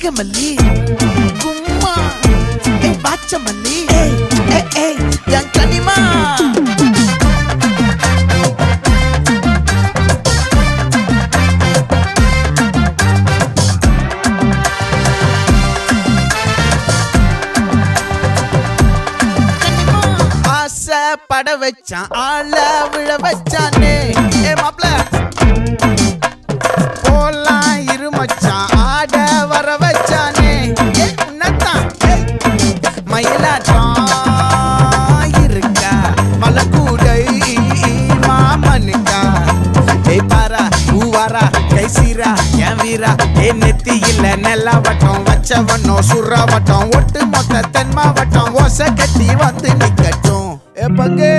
கனகமல்லி கும்மா பாச்சமல்லி என் கனிமா பட வச்சான் ஆள விழ வச்சானே மாப்ள போலாம் இருமச்சான் ஆட வர வச்சானே உன்னத்தான் மயிலாட்டம் இருக்கா மலக்கூடை மாமனுக்கா பாரா பூவாரா கைசீரா என் வீரா நெத்தி இல்ல நெல்லா வட்டம் வச்ச வண்ணம் சுறா வட்டம் ஒட்டு மொத்த தென் மாவட்டம் ஓசை கட்டி வந்து நிக்கட்டும் பங்கே